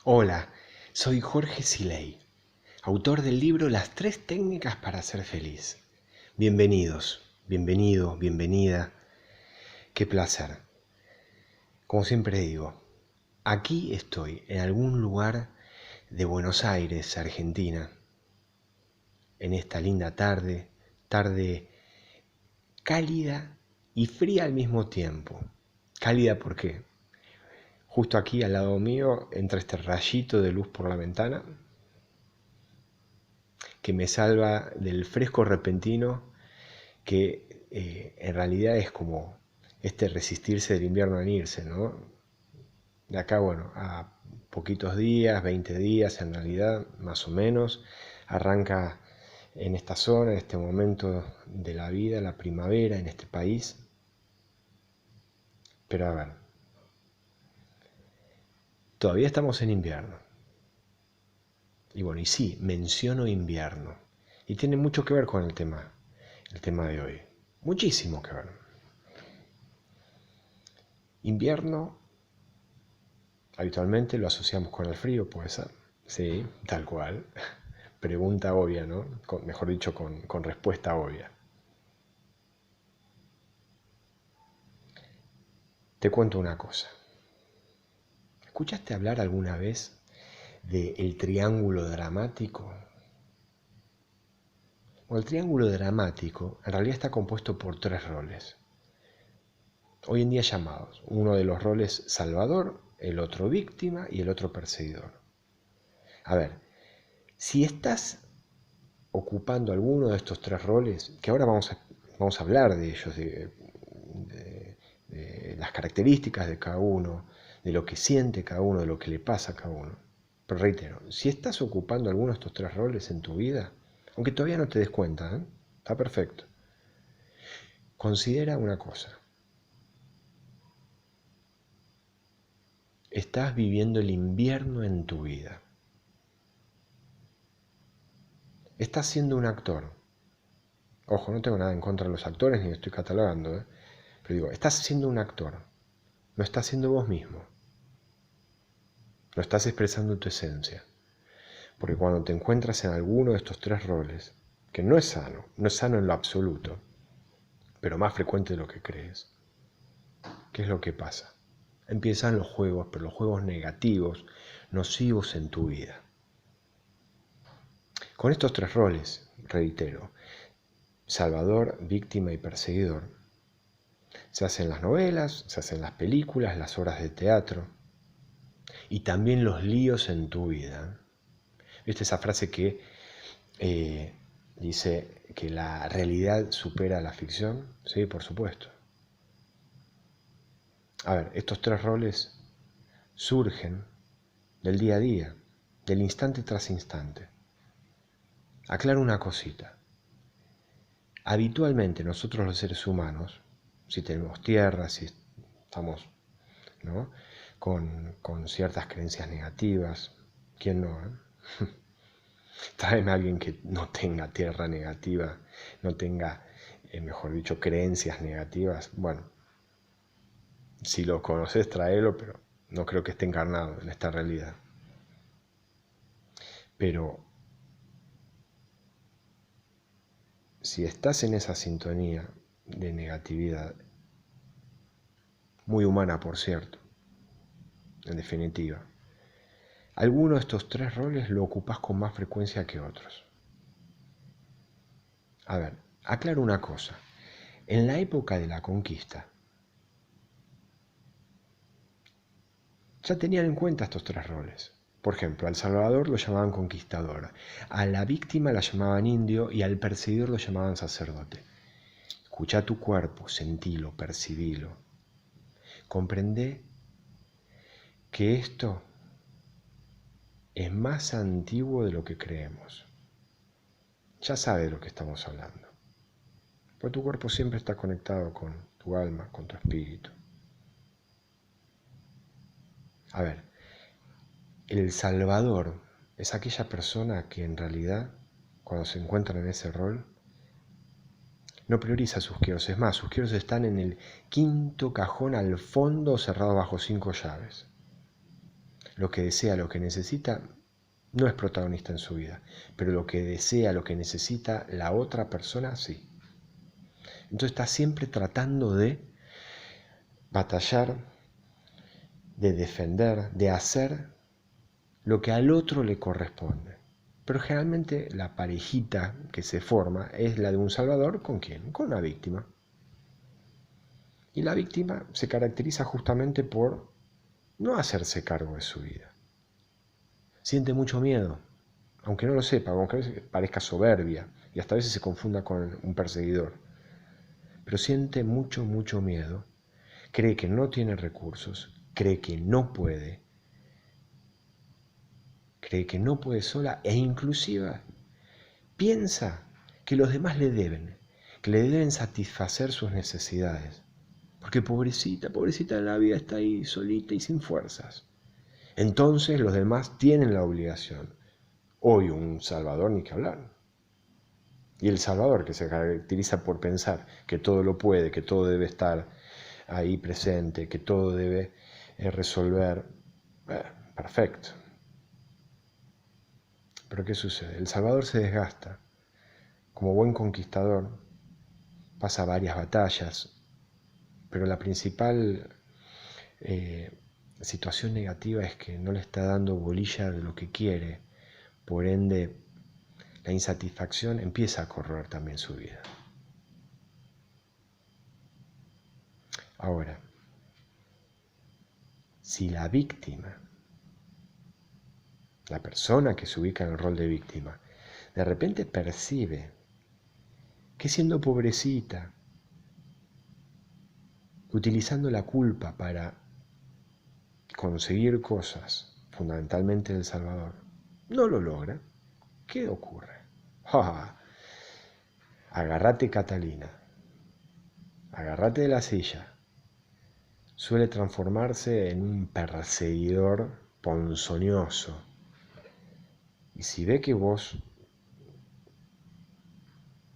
Hola, soy Jorge Siley, autor del libro Las 3 técnicas para ser feliz. Bienvenidos, bienvenido, bienvenida. Qué placer. Como siempre digo, aquí estoy, en algún lugar de Buenos Aires, Argentina, en esta linda tarde cálida y fría al mismo tiempo. Cálida porque justo aquí al lado mío entra este rayito de luz por la ventana que me salva del fresco repentino que en realidad es como este resistirse del invierno en irse, ¿no? De acá, bueno, a poquitos días, 20 días en realidad, más o menos, arranca en esta zona, en este momento de la vida, la primavera en este país. Pero a ver, todavía estamos en invierno. Y bueno, y sí, menciono invierno. Y tiene mucho que ver con el tema de hoy. Muchísimo que ver. Invierno, habitualmente lo asociamos con el frío, puede ser. Sí, tal cual. Pregunta obvia, ¿no? Mejor dicho, con respuesta obvia. Te cuento una cosa. ¿Escuchaste hablar alguna vez del triángulo dramático? Bueno, el triángulo dramático en realidad está compuesto por 3 roles. Hoy en día llamados. Uno de los roles salvador, el otro víctima y el otro perseguidor. A ver, si estás ocupando alguno de estos 3 roles, que ahora vamos a hablar de ellos, de las características de cada uno, de lo que siente cada uno, de lo que le pasa a cada uno. Pero reitero, si estás ocupando alguno de estos 3 roles en tu vida, aunque todavía no te des cuenta, está perfecto. Considera una cosa. Estás viviendo el invierno en tu vida. Estás siendo un actor. Ojo, no tengo nada en contra de los actores ni estoy catalogando, pero digo, estás siendo un actor. No estás siendo vos mismo. No estás expresando tu esencia. Porque cuando te encuentras en alguno de estos 3 roles, que no es sano en lo absoluto, pero más frecuente de lo que crees, ¿qué es lo que pasa? Empiezan los juegos, pero los juegos negativos, nocivos en tu vida. Con estos 3 roles, reitero, salvador, víctima y perseguidor, se hacen las novelas, se hacen las películas, las obras de teatro y también los líos en tu vida. ¿Viste esa frase que dice que la realidad supera la ficción? Sí, por supuesto. A ver, estos 3 roles surgen del día a día, del instante tras instante. Aclaro una cosita. Habitualmente nosotros los seres humanos, si tenemos tierra, si estamos, ¿no?, con ciertas creencias negativas, ¿quién no? Tráeme a alguien que no tenga tierra negativa, no tenga, mejor dicho, creencias negativas. Bueno, si lo conoces, tráelo, pero no creo que esté encarnado en esta realidad. Pero si estás en esa sintonía de negatividad, muy humana por cierto, en definitiva, alguno de estos 3 roles lo ocupas con más frecuencia que otros. A ver, aclaro una cosa. En la época de la conquista, ya tenían en cuenta estos 3 roles. Por ejemplo, al salvador lo llamaban conquistador, a la víctima la llamaban indio y al perseguidor lo llamaban sacerdote. Escucha tu cuerpo, sentilo, percibilo. Comprende que esto es más antiguo de lo que creemos. Ya sabes de lo que estamos hablando. Porque tu cuerpo siempre está conectado con tu alma, con tu espíritu. A ver, el salvador es aquella persona que en realidad, cuando se encuentra en ese rol, no prioriza sus quiros. Es más, sus quiros están en el 5.º cajón al fondo, cerrado bajo 5 llaves. lo que desea, lo que necesita, no es protagonista en su vida, pero lo que desea, lo que necesita la otra persona, sí. Entonces está siempre tratando de batallar, de defender, de hacer lo que al otro le corresponde. Pero generalmente la parejita que se forma es la de un salvador, ¿con quién? Con una víctima. Y la víctima se caracteriza justamente por no hacerse cargo de su vida. Siente mucho miedo, aunque no lo sepa, aunque a veces parezca soberbia y hasta a veces se confunda con un perseguidor. Pero siente mucho, mucho miedo, cree que no tiene recursos, cree que no puede sola e inclusive piensa que los demás le deben, que le deben satisfacer sus necesidades. Porque pobrecita, pobrecita la vida está ahí solita y sin fuerzas. Entonces los demás tienen la obligación. Hoy un salvador ni que hablar. Y el salvador que se caracteriza por pensar que todo lo puede, que todo debe estar ahí presente, que todo debe resolver, perfecto. Pero ¿qué sucede? El salvador se desgasta. Como buen conquistador, pasa varias batallas, pero la principal situación negativa es que no le está dando bolilla de lo que quiere, por ende la insatisfacción empieza a corroer también su vida. Ahora, si la víctima, la persona que se ubica en el rol de víctima, de repente percibe que siendo pobrecita, utilizando la culpa para conseguir cosas, fundamentalmente del Salvador, no lo logra, ¿qué ocurre? ¡Ja! Agárrate, Catalina, agárrate de la silla. Suele transformarse en un perseguidor ponzoñoso. Y si ve que vos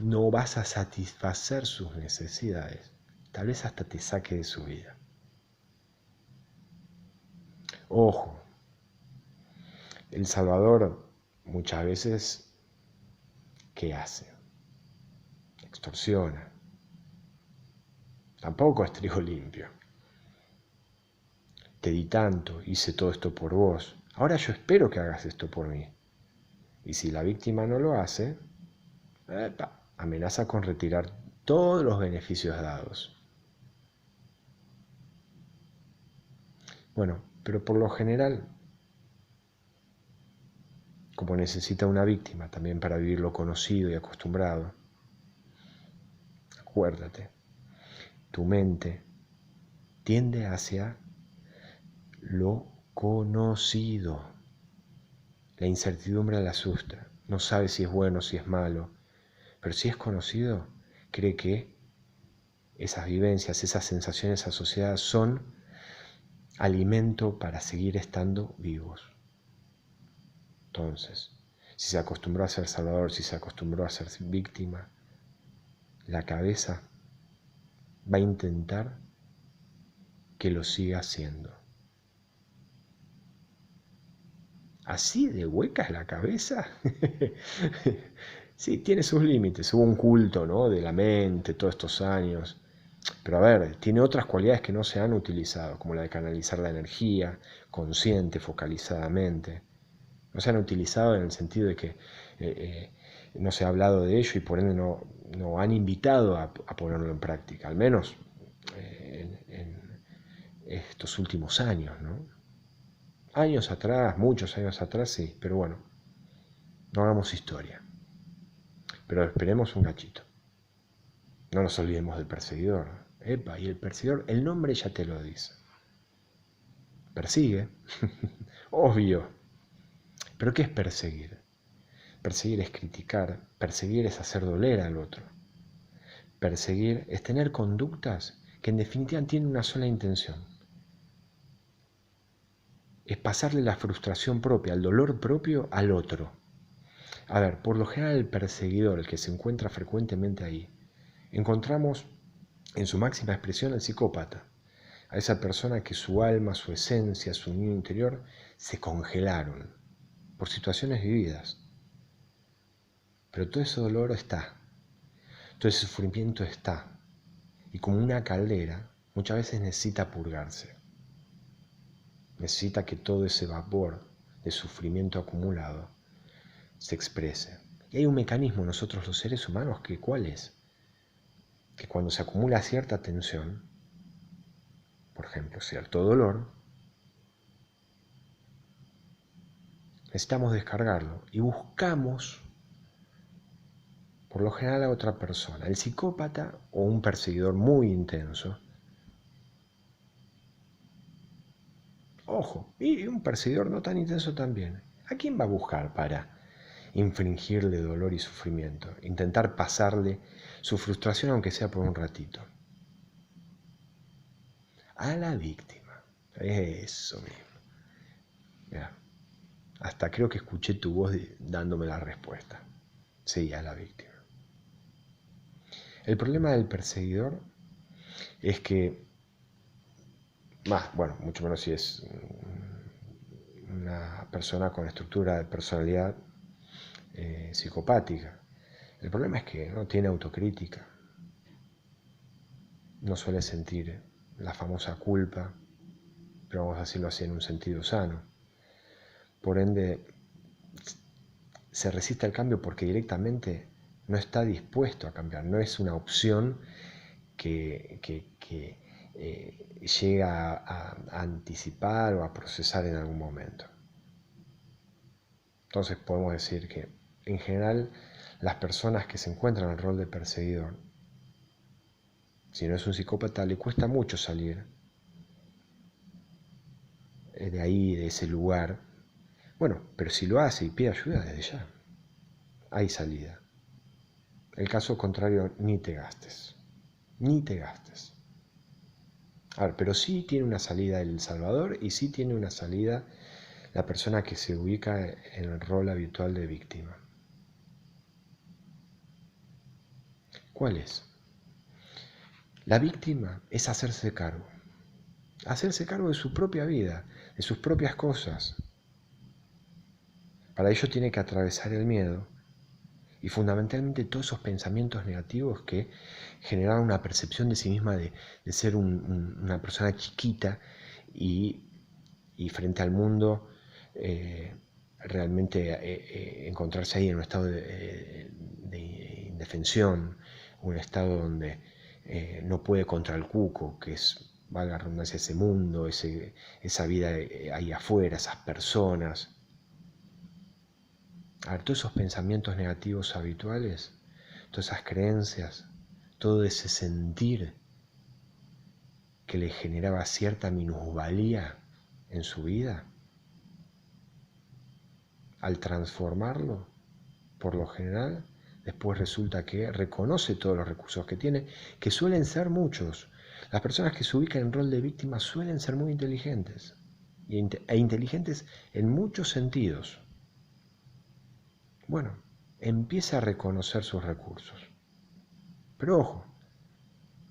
no vas a satisfacer sus necesidades, tal vez hasta te saque de su vida. Ojo, El Salvador muchas veces, ¿qué hace? Extorsiona. Tampoco es trigo limpio. Te di tanto, hice todo esto por vos. Ahora yo espero que hagas esto por mí. Y si la víctima no lo hace, amenaza con retirar todos los beneficios dados. Bueno, pero por lo general, como necesita una víctima también para vivir lo conocido y acostumbrado, acuérdate, tu mente tiende hacia lo conocido. La incertidumbre la asusta, no sabe si es bueno, si es malo, pero si es conocido, cree que esas vivencias, esas sensaciones asociadas son alimento para seguir estando vivos. Entonces, si se acostumbró a ser salvador, si se acostumbró a ser víctima, la cabeza va a intentar que lo siga haciendo. ¿Así de hueca es la cabeza? Sí, tiene sus límites. Hubo un culto, ¿no?, de la mente todos estos años. Pero a ver, tiene otras cualidades que no se han utilizado, como la de canalizar la energía, consciente, focalizadamente. No se han utilizado en el sentido de que no se ha hablado de ello y por ende no han invitado a ponerlo en práctica, al menos en estos últimos años, ¿no? Años atrás, muchos años atrás, sí, pero bueno, no hagamos historia. Pero esperemos un cachito. No nos olvidemos del perseguidor. Epa, y el perseguidor, el nombre ya te lo dice. Persigue, obvio. ¿Pero qué es perseguir? Perseguir es criticar, perseguir es hacer doler al otro. Perseguir es tener conductas que en definitiva tienen una sola intención. Es pasarle la frustración propia, el dolor propio al otro. A ver, por lo general el perseguidor, el que se encuentra frecuentemente ahí, encontramos en su máxima expresión al psicópata, a esa persona que su alma, su esencia, su niño interior se congelaron por situaciones vividas. Pero todo ese dolor está, todo ese sufrimiento está. Y como una caldera, muchas veces necesita purgarse. Necesita que todo ese vapor de sufrimiento acumulado se exprese. Y hay un mecanismo en nosotros los seres humanos que ¿cuál es? Que cuando se acumula cierta tensión, por ejemplo, cierto dolor, necesitamos descargarlo y buscamos por lo general a otra persona. El psicópata o un perseguidor muy intenso. Ojo, y un perseguidor no tan intenso también. ¿A quién va a buscar para infringirle dolor y sufrimiento? Intentar pasarle su frustración aunque sea por un ratito. A la víctima. Eso mismo. Mira, hasta creo que escuché tu voz dándome la respuesta. Sí, a la víctima. El problema del perseguidor es que, bueno, mucho menos si es una persona con estructura de personalidad psicopática. El problema es que no tiene autocrítica, no suele sentir la famosa culpa, pero vamos a decirlo así en un sentido sano. Por ende, se resiste al cambio porque directamente no está dispuesto a cambiar, no es una opción que llega a anticipar o a procesar en algún momento. Entonces podemos decir que en general las personas que se encuentran en el rol de perseguidor, si no es un psicópata, le cuesta mucho salir de ahí, de ese lugar. Bueno, pero si lo hace y pide ayuda desde ya, hay salida. El caso contrario, ni te gastes. Ni te gastes. A ver, pero sí tiene una salida El Salvador y sí tiene una salida la persona que se ubica en el rol habitual de víctima. ¿Cuál es? La víctima es hacerse cargo de su propia vida, de sus propias cosas. Para ello tiene que atravesar el miedo y fundamentalmente todos esos pensamientos negativos que generan una percepción de sí misma de ser una persona chiquita y frente al mundo realmente encontrarse ahí en un estado de indefensión, un estado donde no puede contra el cuco, que es, valga la redundancia, ese mundo, esa vida ahí afuera, esas personas. A ver, todos esos pensamientos negativos habituales, todas esas creencias, todo ese sentir que le generaba cierta minusvalía en su vida, al transformarlo, por lo general, después resulta que reconoce todos los recursos que tiene, que suelen ser muchos. Las personas que se ubican en rol de víctima suelen ser muy inteligentes, e inteligentes en muchos sentidos. Bueno, empieza a reconocer sus recursos. Pero ojo,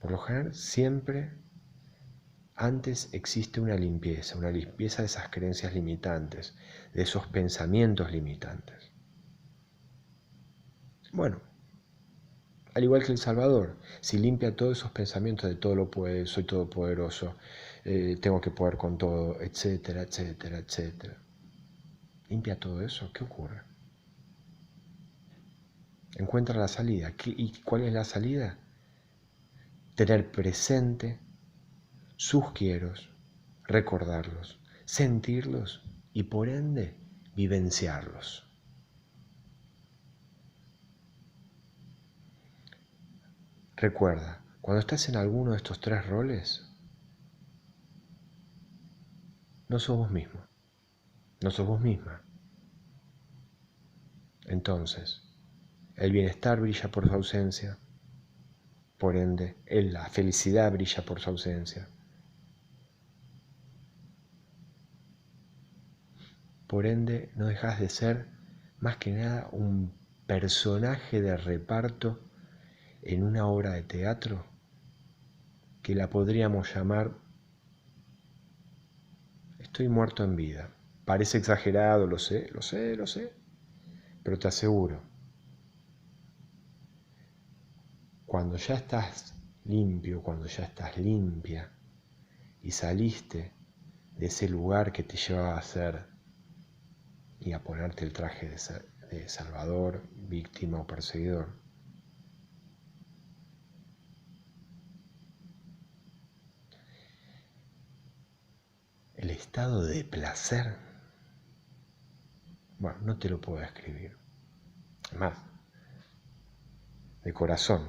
por lo general siempre antes existe una limpieza de esas creencias limitantes, de esos pensamientos limitantes. Bueno, al igual que El Salvador, si limpia todos esos pensamientos de todo lo puedo, soy todopoderoso, tengo que poder con todo, etcétera, etcétera, etcétera. Limpia todo eso, ¿qué ocurre? Encuentra la salida. ¿Y cuál es la salida? Tener presente sus quieros, recordarlos, sentirlos y por ende vivenciarlos. Recuerda, cuando estás en alguno de estos tres roles, no sos vos mismo, no sos vos misma. Entonces, el bienestar brilla por su ausencia, por ende, la felicidad brilla por su ausencia. Por ende, no dejas de ser más que nada un personaje de reparto en una obra de teatro que la podríamos llamar estoy muerto en vida. Parece exagerado, lo sé, pero te aseguro, cuando ya estás limpio, cuando ya estás limpia y saliste de ese lugar que te llevaba a ser y a ponerte el traje de salvador, víctima o perseguidor, el estado de placer, bueno, no te lo puedo describir. Más, de corazón,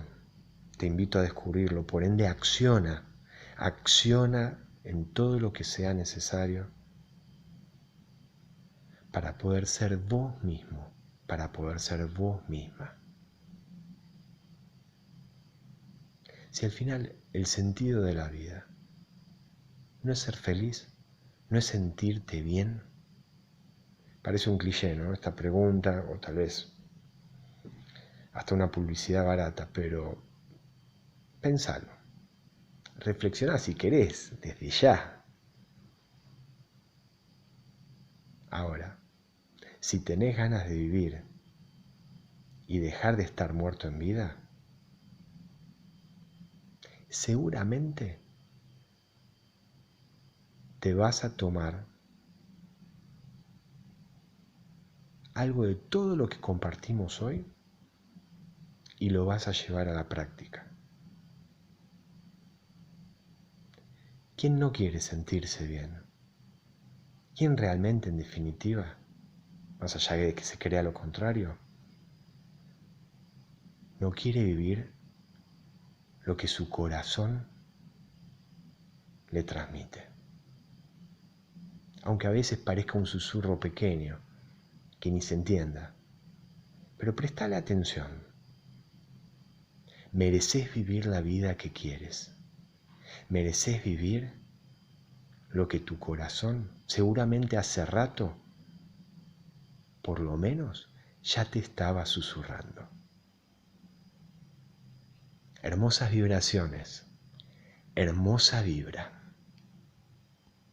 te invito a descubrirlo, por ende acciona en todo lo que sea necesario para poder ser vos mismo, para poder ser vos misma. Si al final el sentido de la vida no es ser feliz, no es sentirte bien, parece un cliché, ¿no? Esta pregunta, o tal vez hasta una publicidad barata, pero pensalo, reflexioná si querés, desde ya. Ahora, si tenés ganas de vivir y dejar de estar muerto en vida, seguramente te vas a tomar algo de todo lo que compartimos hoy y lo vas a llevar a la práctica. ¿Quién no quiere sentirse bien? ¿Quién realmente, en definitiva, más allá de que se crea lo contrario, no quiere vivir lo que su corazón le transmite? Aunque a veces parezca un susurro pequeño, que ni se entienda, pero prestale atención. Mereces vivir la vida que quieres. Mereces vivir lo que tu corazón seguramente hace rato, por lo menos, ya te estaba susurrando. Hermosas vibraciones, hermosa vibra.